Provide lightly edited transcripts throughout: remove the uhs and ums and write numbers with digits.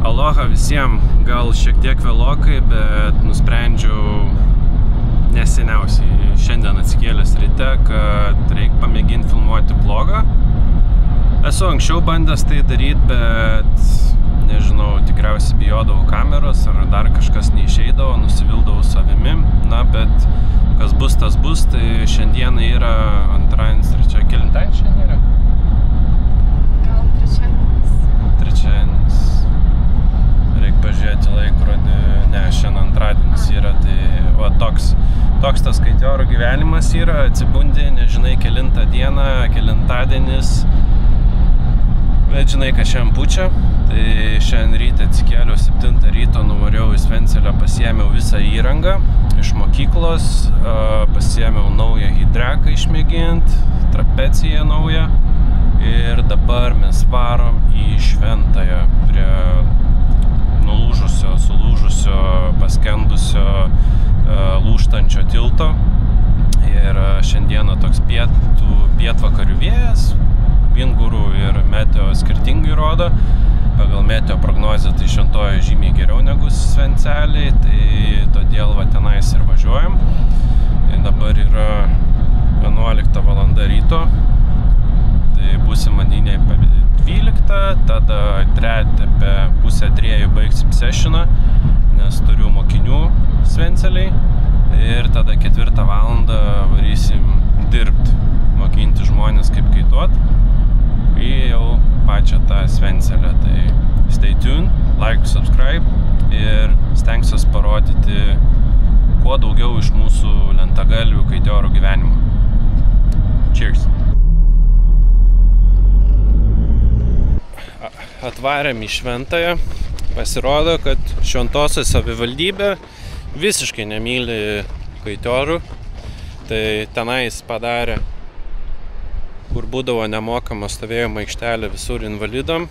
Aloha visiems, gal šiek tiek vėlokai, bet nusprendžiau neseniausiai šiandien atsikėlęs ryte, kad reikia pamėginti filmuoti vlogą. Esu anksčiau bandęs tai daryti, bet nežinau, tikriausiai bijodavau kameros ar dar kažkas neišeidavo, nusivildavau savimi. Na, bet kas bus, tas bus, tai šiandieną yra antradienis, kelintadienis šiandien yra? Gal trečiadienis. Reikia pažiūrėti laikrodį. Ne, šiandien antradienis yra, tai va, toks tas kaitiorų gyvenimas yra, atsibundi, nežinai kelintą dieną, kelintadienis, bet žinai, kad šiandien pučia. Tai šiandien ryte atsikėliau 7 ryto, nuvariau į Svencelę, pasiėmiau visą įrangą iš mokyklos, pasiėmiau naują hidreką išmėgint, trapeciją naują ir dabar mes varom į Šventąją prie sulūžusio, paskendusio, lūžtančio tilto. Ir šiandieną toks pietvakarių vėjas, vingurų ir meteo skirtingai rodo. Pagal meteo prognozę tai Šventojoje žymiai geriau negu Svencelėj, tai todėl va tenais ir važiuojam. Ir dabar yra 11 valanda ryto, tai būsim maniniai 12, tada apie pusę 3 baigsim sessioną, nes turiu mokinių Svencelėj. Ir tada 4 valandą varysim dirbti, mokinti žmonės kaip kaituot į jau pačią tą Svencelę. Tai stay tuned, like, subscribe ir stengsiuos parodyti kuo daugiau iš mūsų lentagalvių kaitiorų gyvenimo. Cheers! Atvarėm į Šventąją. Pasirodo, kad Šventosios savivaldybė visiškai nemyli kaitiorų. Tai tenais padarė, kur būdavo nemokama stovėjimo aikštelė visur invalidam,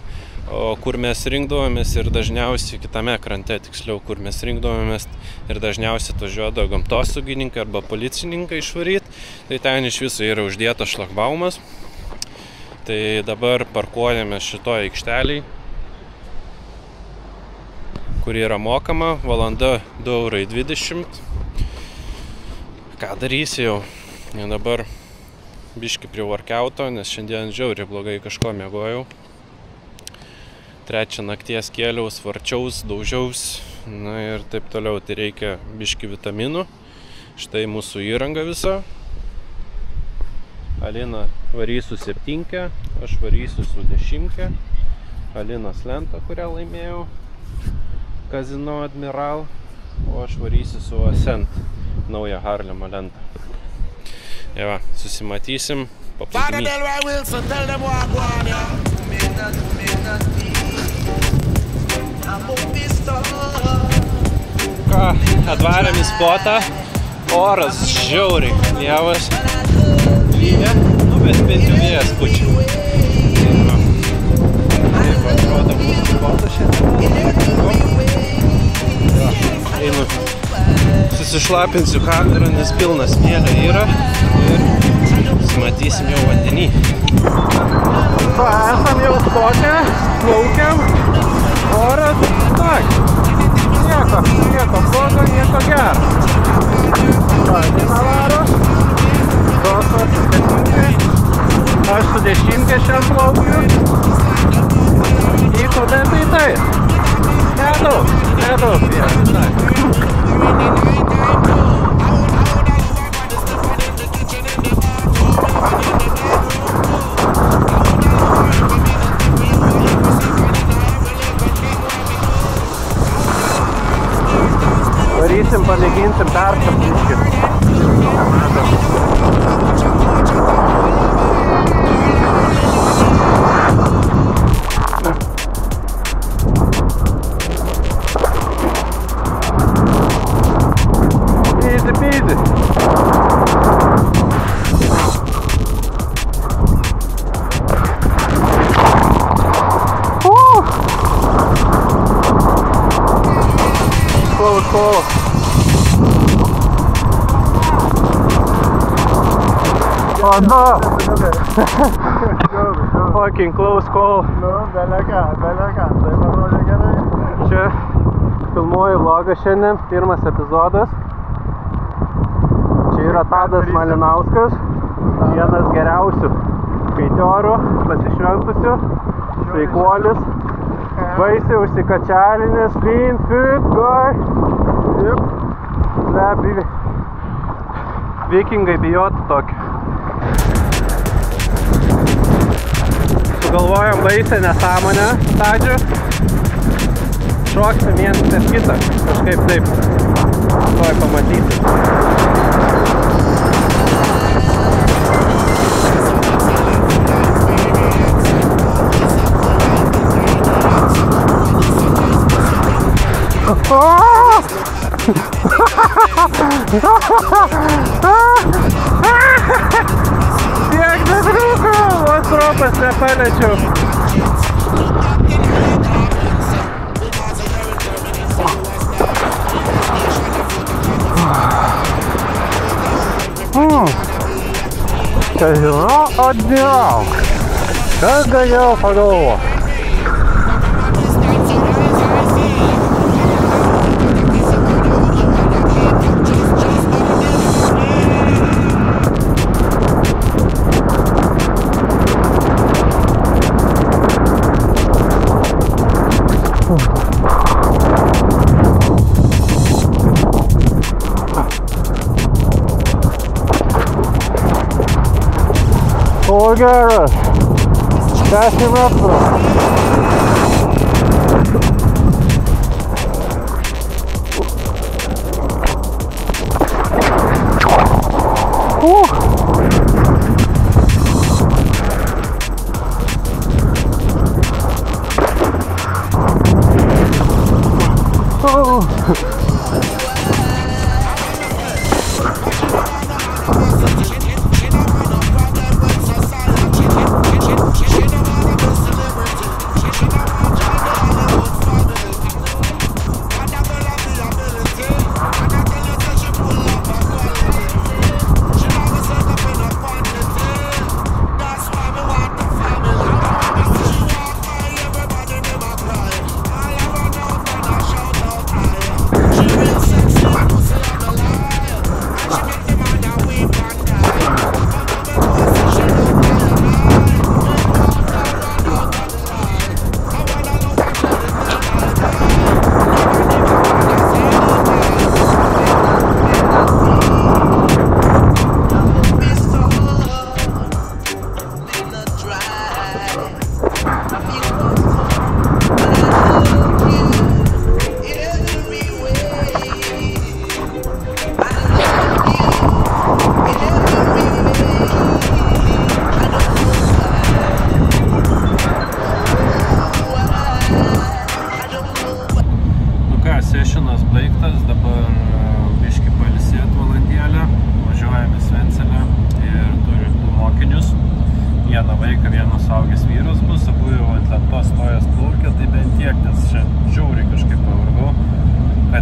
o kur mes rinkdavomės ir dažniausiai kitame krante, tiksliau, kur mes rinkdavomės ir dažniausiai atvažiuodavo gamtosaugininkai arba policininkai išvaryt, tai ten iš viso yra uždėtas šlagbaumas. Tai dabar parkuojame šitoje aikšteliai, kuri yra mokama, valanda 2,20 €. Ką darysi jau? Ir dabar biški prie workouto, nes šiandien žiauriai blogai kažko miegojau. 3 nakties kėliaus, varčiaus, daužiaus, na ir taip toliau. Tai reikia biški vitaminų. Štai mūsų įranga visa. Alina varys su 7, aš varysiu su 10. Alinos lentą, kurią laimėjau, Casino Admiral, o aš varysiu su Ascent, naują Harlemo lentą. Tai va, susimatysim paplūdimy. Ką, atvarėm į spotą, oras žiauriai, lievas. Lyja, nu bet bent jau vėjas pučia. Taip atrodo mūsų spotas šiandien. Einu, susišlapinsiu kamerą, nes pilnas smėlio yra ir susimatysim jau vandenį. Va, esam jau spote, plaukiam, oras, tak, nieko blogo, nieko gero. Va, Dina varo. Aš su 10 šiandien plaukiu. Į studentai tai. Nedaug vien. Varysim, pamėginsim peršapinti. Close. Oh no! Fucking close call. No, beleką, tai parodė gerai. Filmuoju vlogą šiandien, pirmas epizodas. Čia yra Tadas Malinauskas, vienas geriausių skaitiorų, pasišventusių, sveikuolis, baisiai užsikačialinės, lean, fit, guy. Vikingai bijotų tokį. Sugalvojom baisę nesąmonę, Tadžiu. Šoksim vienas per kitą, kažkaip taip. Tuoj pamatysim. Tiek netrūko, vos ropas nepaliečiau. Kas žinau, atdirau. Kas galėjau pagalvoti? O geras, 10 metrų.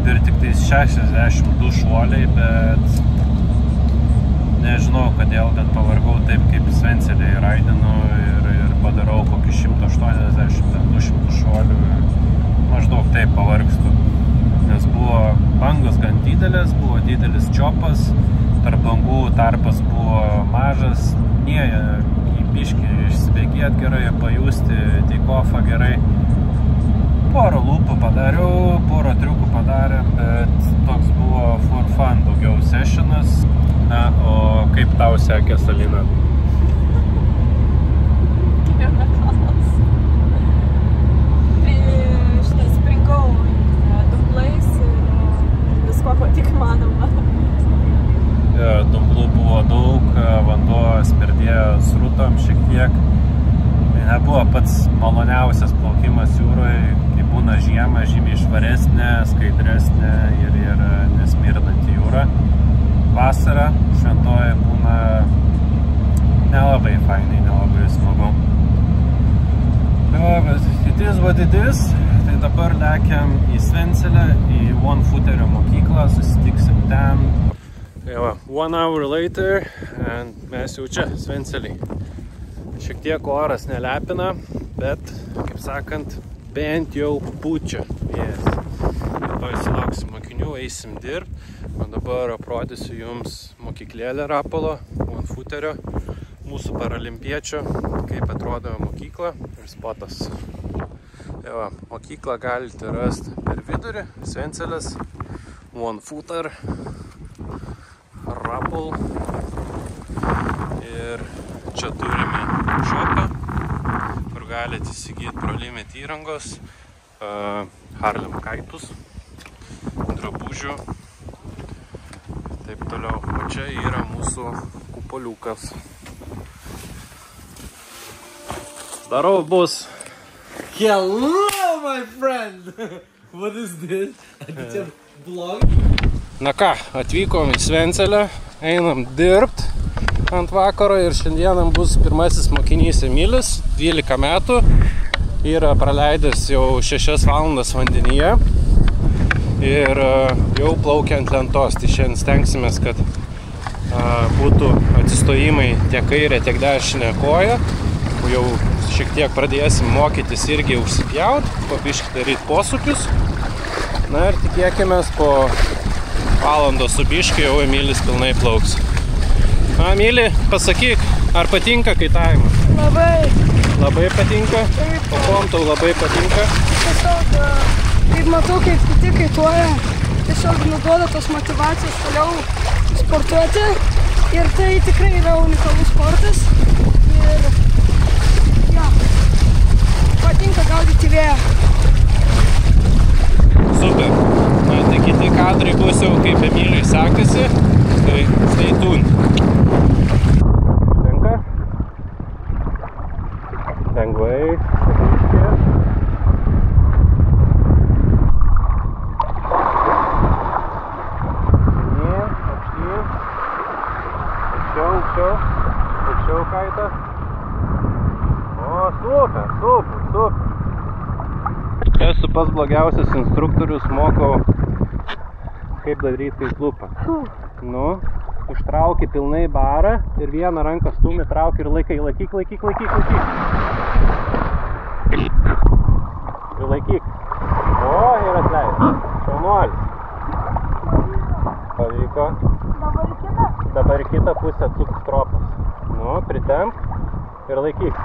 Ir tik tais 62 šuoliai, bet nežinau, kodėl, bet pavargau taip, kaip Svencelėje raidinu ir padarau kokį 180-200 šuolių. Maždaug taip pavargstu, nes buvo bangos gan didelės, buvo didelis čiopas, tarp bangų tarpas buvo mažas, į biškį išsibėgėt gerai, pajusti take-offą gerai. Porą lūpų padariau, porą triukų padarėm, bet toks buvo for fun daugiau sessionas. Na, o kaip tau sekės, Alina? Metalas. Tai springau dumblais ir visko, ko tik manoma. Dumblų buvo daug, vanduo sperdėjo srutom šiek tiek. Tai nebuvo pats maloniausias plaukimas jūroje, kai būna žiemą, žymiai švaresnė, skaidresnė ir nesmirdanti jūra. Vasara šventoje būna nelabai fainai, nelabai smagu. It is what it is. Tai dabar lekiam į Svencelę, į One Footerio mokyklą, susitiksim ten. Tai va, 1 hour later, and mes jau čia, Svencelėj. Šiek tiek oras nelepina, bet, kaip sakant, bent jau pučia vėjas. Tuoj sulauksim mokinių, eisim dirbti. O dabar aprodysiu jums mokyklėlę Rapolo, OneFooterio, mūsų paralimpiečio, kaip atrodo mokykla ir spotas. Jo, mokyklą galite rasti per vidurį, Svencelės, OneFooter, Rapol. Ir čia turime šopą, kur galite įsigyti ProLimit įrangos, Harlem kaitus, drabužių, taip toliau. O čia yra mūsų kupoliukas. Zdarov, bus! Hello, my friend! What is this? Čia vlog? Na ką, atvykom į Svencelę, einam dirbt ant vakaro ir šiandieną bus pirmasis mokinys Emilis, 12 metų. Yra praleidęs jau 6 valandas vandenyje ir jau plaukia ant lentos. Tai šiandien stengsimės, kad būtų atsistojimai tiek kairė, tiek dešinė koja. Jau šiek tiek pradėsim mokytis irgi užsipjaut, po biškį daryti posūkius. Na ir tikėkimės, po valandos su biškį jau Emilis pilnai plauks. Na, Emili, pasakyk, ar patinka kaitavimas? Labai. Labai patinka? Taip. O kuom tau labai patinka? Tiesiog, kaip matau, kaip kiti kaituoja, tiesiog nuduoda tos motyvacijos toliau sportuoti. Ir tai tikrai yra unikalus sportas. Ir ja, patinka gaudyti vėją. Super. Na, tai kiti kadrai bus jau kaip Emiliui sekasi. Tai stay tuned. Tenka. Lengvai. Aukščiau kaitą. O, super. Esu pats blogiausias instruktorius, mokau, kaip daryti kaitlupą. Nu, ištrauki pilnai barą ir vieną ranką stumi, trauki ir laikyk. Ir laikyk. O, ir atleis. Šaunuolis. Pavyko. Dabar į kitą pusę atsuk stropas. Nu, pritemp ir laikyk.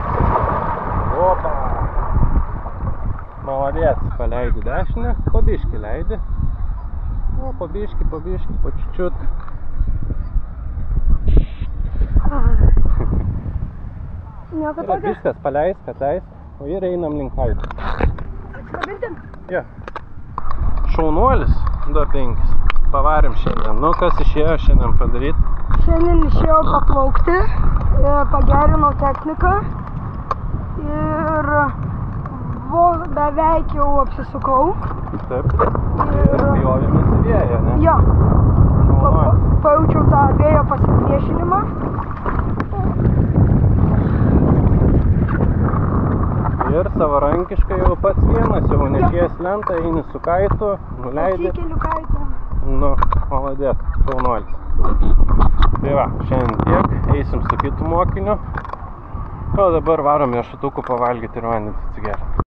Opa. Maladės. Paleidi dešinę, po biškį leidi. O, po biškį, po čiučiut. Nieko Ir viskas, paleisk, atleisk. O ir einam link kaito. Kabintim? Jo. Šaunuolis, 2-5. Pavarėm šiandien. Nu, kas išėjo šiandien padaryti? Šiandien išėjau paplaukti, pagerinau techniką ir beveik jau apsisukau. Taip. Ir pjovėmės į vėją, ne? Jo. Šaunuolis. Pajaučiau tą vėjo pasipriešinimą. Ir savarankiškai jau pats vienas, jau nešies lentą, eini su kaitu, nuleidi. Atsikeliu kaitą. Nu, maladės, šaunuolis. Tai va, šiandien tiek, eisim su kitu mokiniu. O dabar varom riešutukų pavalgyti ir vandens atsigerti.